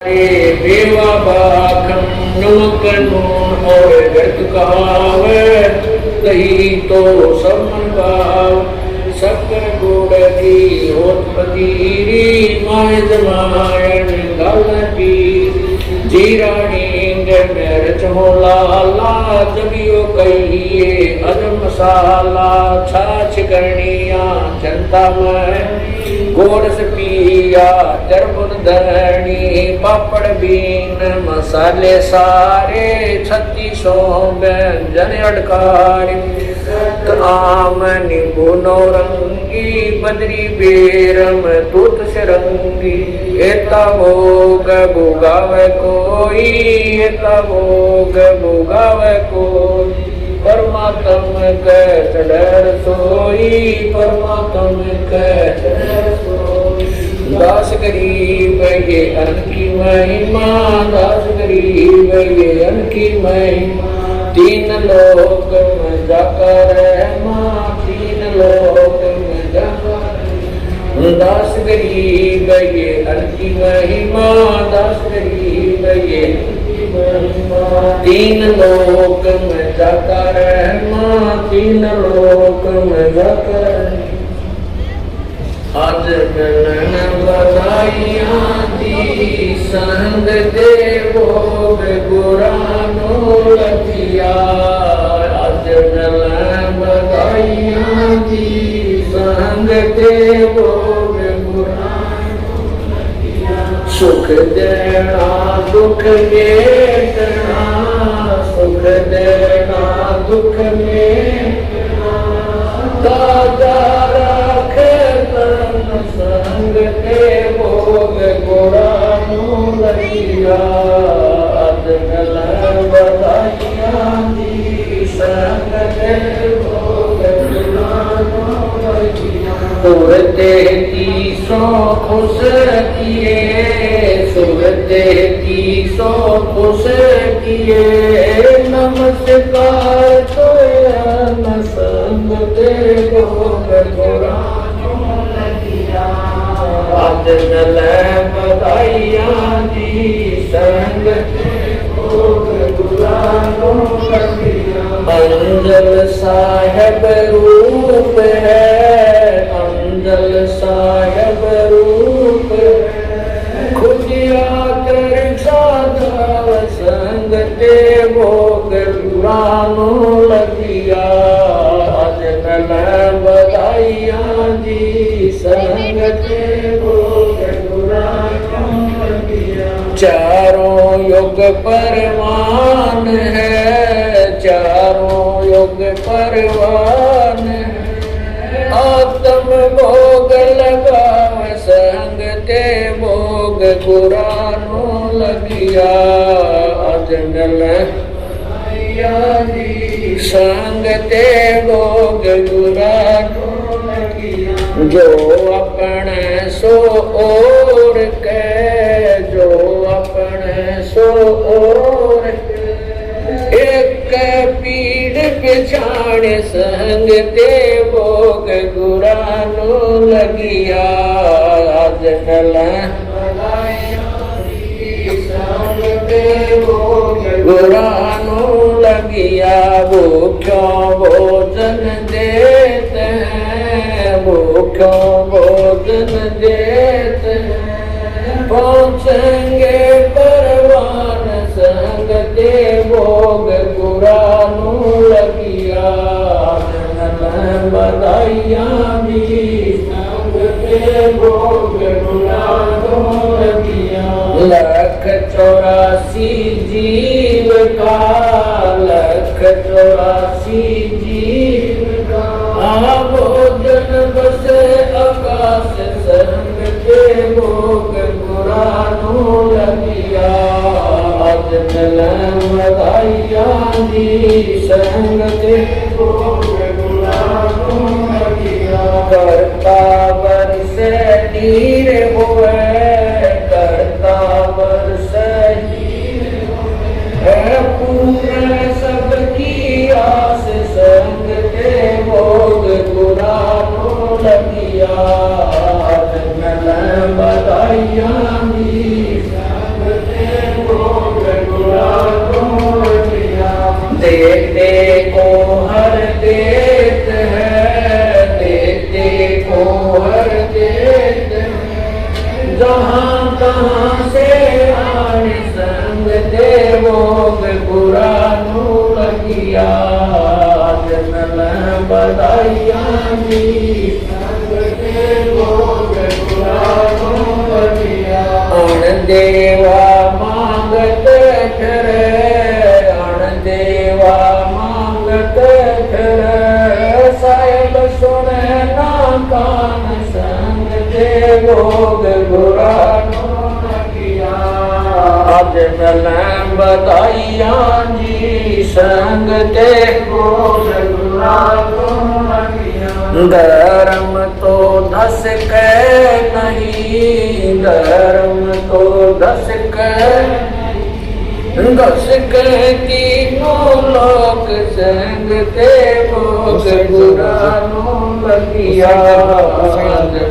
बेवा बाखम नमक नून और गत कहावत दही तो समन भाव शक्कर गुड़ की होत पतीरी माय जमायन गल पीर जीरा नींद मिर्च होला ला जबियो कहिए अदम मसाला छाछ करनिया जनता में गोड़ से पिया दरबुन धरनी पापड़ बीन मसाले सारे 3600 व्यंजन अटकारी आम नींबू नौरंगी बदरी बेरम दूत सरंगी एता भोग भुगावे कोई एता भोग भुगावे कोई परमात्म के चढ़ सोई परमात्म के दास गरीब ये अनकी महिमा दास गरीब ये अनकी महिमा तीन लोक में जाकर माँ तीन लोक में जाकर दास गरीब ये अनकी महिमा दास गरीब ये तीन लोक में जाकर माँ तीन लोक में जाकर आज मिलन बधाइयाँ दी संग देवो गुरानो लगिया आज मिलन बधाइयाँ दी संग देवो गुरानो लगिया सुख देना दुख मेटना सुख देना दुख मेटना दादा संग देवो गुरानो लगिया आज मिलन बधाइयाँ दी संग देवो गुरानो लगिया सुरते की सो खुश किए सुरते की सो खुश किए नमस्कार तो न संग देवो गुरानो आज मिलन बधाइयाँ दी संग देवो गुरानो लगिया अंजल साहेब रूप है अंजल साहेब रूप खुदिया कर साधा संग देवो गुरानो लगिया आज मिलन बधाइयाँ दी संग देवो गुरानो लगिया चारों युग परवान है चारों युग परवान है आत्म भोग लगाव संग देवो गुरानो लगिया आज मिलन बधाइयाँ दी संग देवो गुरानो लगिया जो अपने सो और के जो अपने सो और एक पीड़ पिछाड़ संग देवो गुरानो लगिया आज मिलन बधाइयाँ दी संग देवो गुरानो लगिया वो क्यों भोजन देते हैं वो क्यों भोजन देते हैं पहुँचेंगे परवान संग देवो गुरानो लगिया मिलन बधाइयाँ दी संग देवो गुरानो लगिया 184 जीव का 184 जीव का भोजन बसे आकाश संग देवो गुरानो लगिया आज मिलन बधाइयाँ दी संग देवो गुरानो लगिया करता बरसे नीर हुए करता बरसे नीर है पूर्ण सबकी आस संग देवो गुरानो लगिया आज मिलन बधाइयाँ दी संग कहाँ से आने संग देवोग पुरानो लगिया जनल बधाइया जी संग देवोग पुरानो लगिया अण देवा मांगत ठरे अण देवा मांगत ठरे साहेब सुने ना कान संग देवोग पुरानो लगिया आज नलैं बधाइया जी संग देवोग पुरानो लगिया धर्म तो धस के नहीं धर्म तो धस के तीनों लोक संग देवोग पुरानो लगिया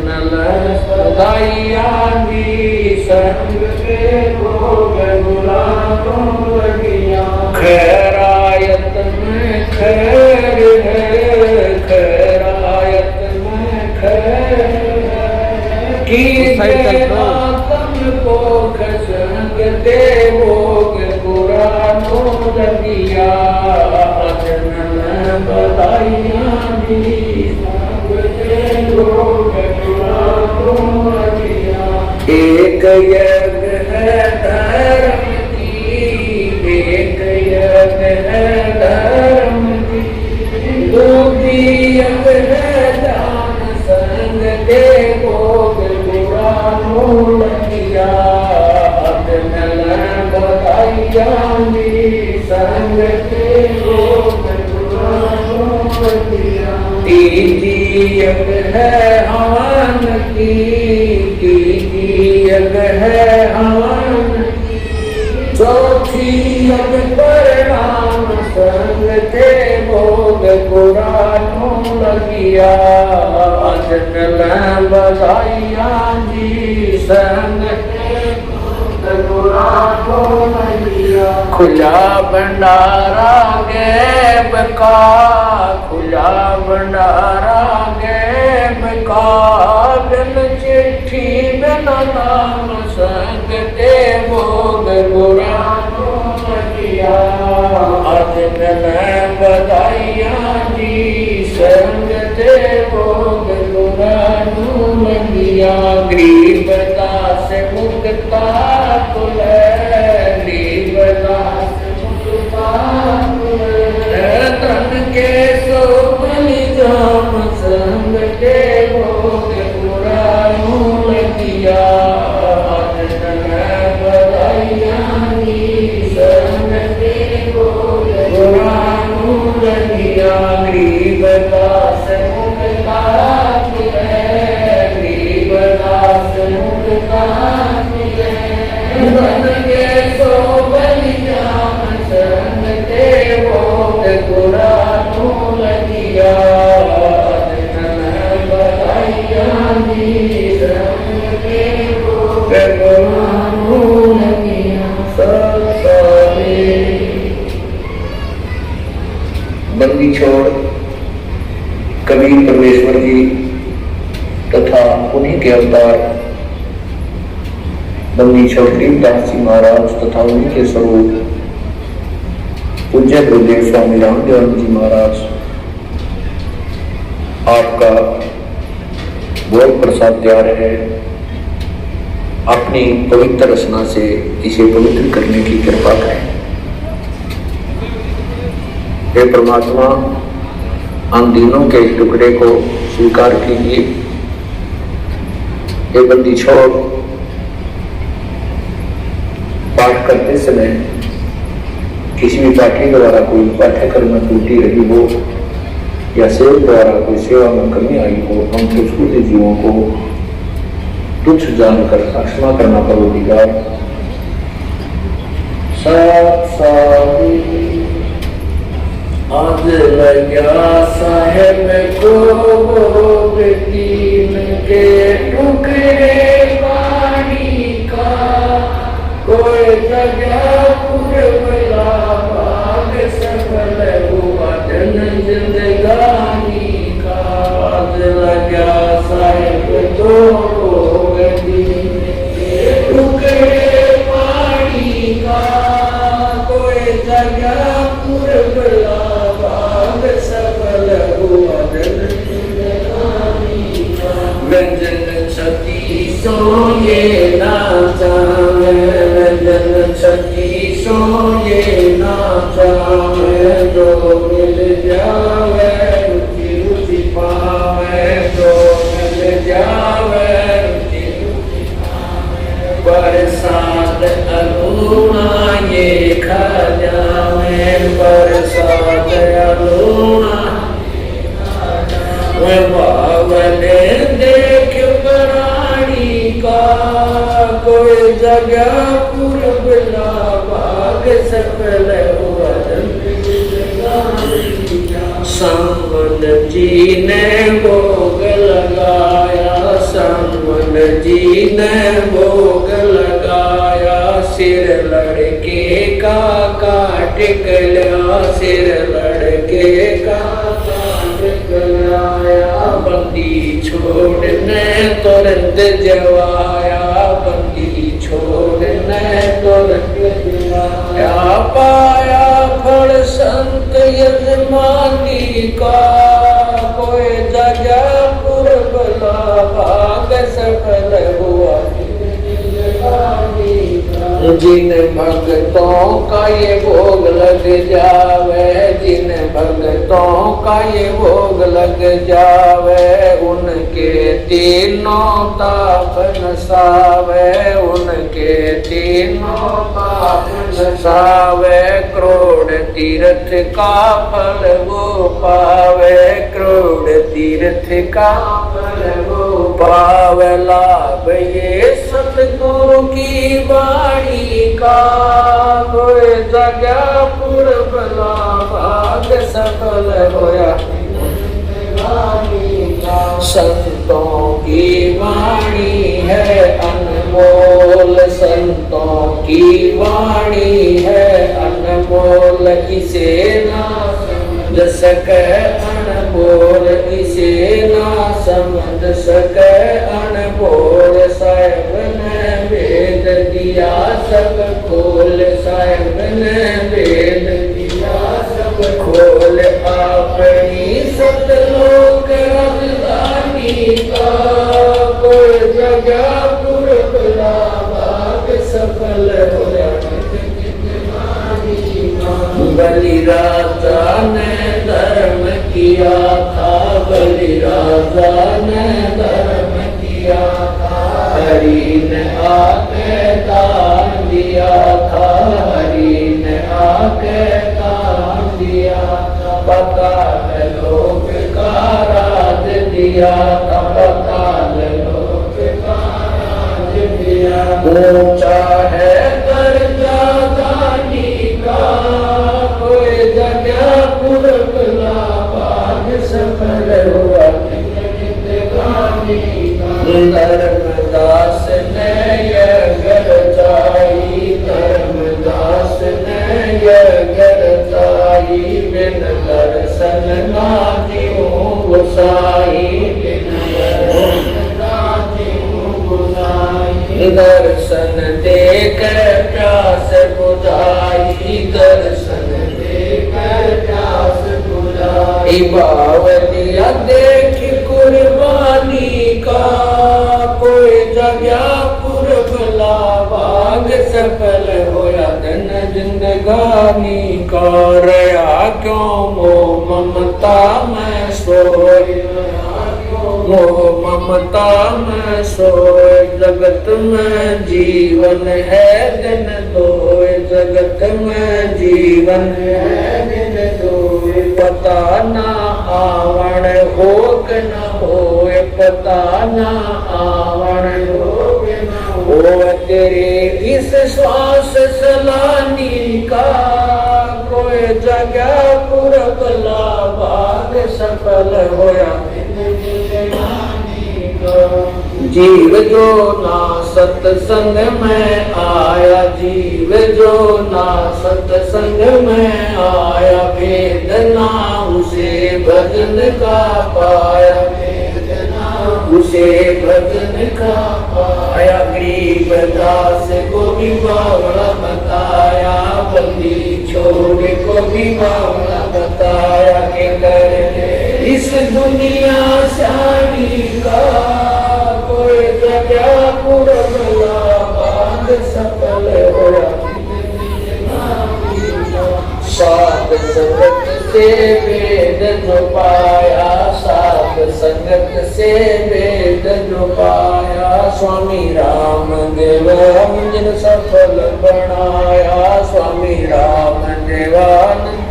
नलैं बधाइया जी संग देवोग पुरानो लगिया खैरायत में खैर है खैरायत में खैर की आत्म को संग देवोग पुरानो लगिया जनल बधाइया जी संग देवोग पुरानो लगिया एक यज्ञ है धर्म की एक यज्ञ है धर्म की दूसरी यज्ञ है दान संग देवोग पुरानो लगिया जनल बधाइया जी संग देवोग पुरानो लगिया तीजी यज्ञ है हवन की तीजी यज्ञ है हवन चौथी यज्ञ परिणाम संग देवोग पुरानो लगिया जनल बधाइया जी संग पुरानो लगिया खुला भंडारा गैब का खुला भंडारा गैब का बिन चिट्ठी बिन नाम संग देवोग पुरानो लगिया आज नलैं बधाइया जी संग देवोग पुरानो लगिया गरीबता से मुक्ता कुल गरीबता से मुक्ता धन के सो बलिदान संग देवोग पुरानो लगिया जनल बधाइया जी संग देवोग पुरानो लगिया गरीबता से मुक्ता गरीबता से मुक्ता धन के सो बलिदान संग देवोग पुरानो लगिया जनल बधाइया जी संग देवोग पुरानो लगिया बंदी छोड़ कबीर परमेश्वर जी तथा उन्हीं के अवतार बंदी छोड़ गरीबदास जी महाराज तथा उन्हीं के स्वरूप पूज्य गुरुदेव स्वामी रामदेव जी महाराज आपका बहुत प्रसाद तैयार है। अपनी पवित्र रचना से इसे पवित्र करने की कृपा करें। हे परमात्मा हम दिनों के इस टुकड़े को स्वीकार कीजिए। हे बंदी छोड़ पाठ करते समय किसी भी पाठी द्वारा कोई पाठ्यक्रम में त्रुटि रही हो या सेवक द्वारा कोई सेवा में कमी आई हो, हम संस्कृति जीवों को तुच्छ जानकर क्षमा करना पड़ेगा। आज लगा साहेब को तीन के टुकड़े पानी का कोई जगह पुरवला बाग सफल हुआ जन जिंदगानी का। आज लगा साहेब को तीन के टुकड़े ना जावे जो मिल जावे रुचि रुचि पावे जो मिल जावे रुचि रुचि पावे बरसात अरुणा ये खा जावे बरसात अरुणा बावले देख प्राणी का कोई जगह पूर्वला भाग सफल हुआ संबंध जी ने भोग लगाया संबंध जी ने भोग लगाया सिर लड़के का काट गया सिर लड़के का बंदी छोड़ने तुरंत जवाया बंदी छोड़ने तुरंत जवाया पाया फल संत यजमानी का कोई जगह पूर्वला भाग सफल हुआ जिन भक्तों का ये भोग लग जावे जिन भक्तों का ये भोग लग जावे उनके तीनों ताप नसावे उनके तीनों ताप नसावे करोड़ तीर्थ का फल वो पावे करोड़ तीर्थ का फल वो पावे लाभ ये सतगुरु की वाणी का कोई जगह पूर्वला भाग सफल होया संतों की वाणी है अनमोल संतों की वाणी है अनमोल इसे ना समझ सके अनमोल इसे ना समझ सके अनमोल साहिब ने वेद दिया सब खोल साहिब ने वेद दिया सब खोल अपनी सतलोक राजधानी का कोई जगह पूर्वला भाग सफल होया बलि राजा ने धर्म किया था बलि राजा ने धर्म किया था हरि ने आके दान दिया था हरि ने आके दान दिया था पताल लोक का राज दिया था पताल लोक का राज दिया ऊंचा है दर्जा दानी का कोई जगह पूर्वला भाग सफल हुआ धर्मदास ने यज्ञ रचाई धर्मदास ने यज्ञ रचाई बिन दर्शन ना जीऊं गोसाई बिन दर्शन देकर प्यास बुझाई दर्शन देकर प्यास बुझाई बावलिया देख कुर्बानी का कोई जगह पूर्वला भाग सफल होया धन जिंदगानी का रहा क्यों मोह ममता में सोया मोह ममता में सोए जगत में जीवन है दिन दोए जगत में जीवन है दिन दोए पता ना आवण हो के न होए पता ना आवण हो के न हो तेरे इस श्वास सलानी का कोई जगह पूर्वला भाग सफल होया जीव जो ना सत्संग में आया जीव जो ना सत्संग में आया वेदना उसे भजन का पाया वेदना उसे भजन का पाया गरीब दास को भी बावड़ा बताया बंदी छोड़ को भी बावड़ा बताया के कर इस दुनिया सारी का कोई जगह पूर्वला भाग सफल होया से वेद जो पाया, साध संगत से वेद जो पाया। स्वामी राम देवानंद सफल बनाया, स्वामी राम देवानंद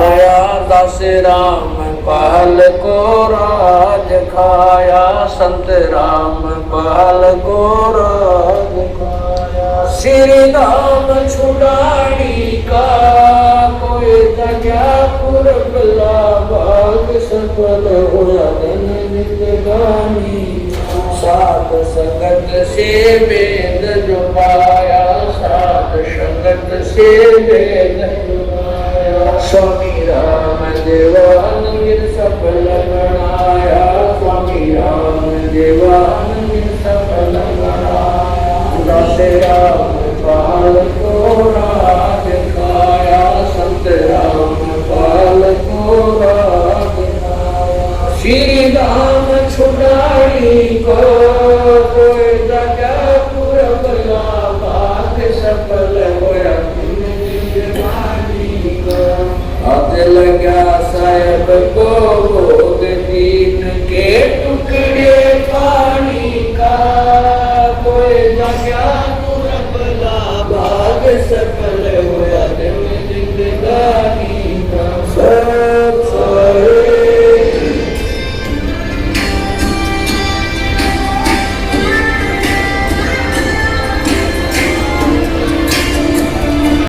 आया। दास राम पाल को राज खाया, संत राम पाल को राज खाया। श्री राम छुड़ानी का कोई जगह पुरबला, भाग सफल होया धन नित्य। साध संगत से वेद जो पाया, साध संगत से वेद जो पाया। स्वामी राम देवानंद सफल बनाया, स्वामी राम देवानंद सफल बनाया। दास राम पाल को राज खाया, संत राम पाल को राज खाया। श्री राम छुड़ाई को कोई जगह पुरबला, भाग सफल होया हाथ लगा साहेब को गोद दी,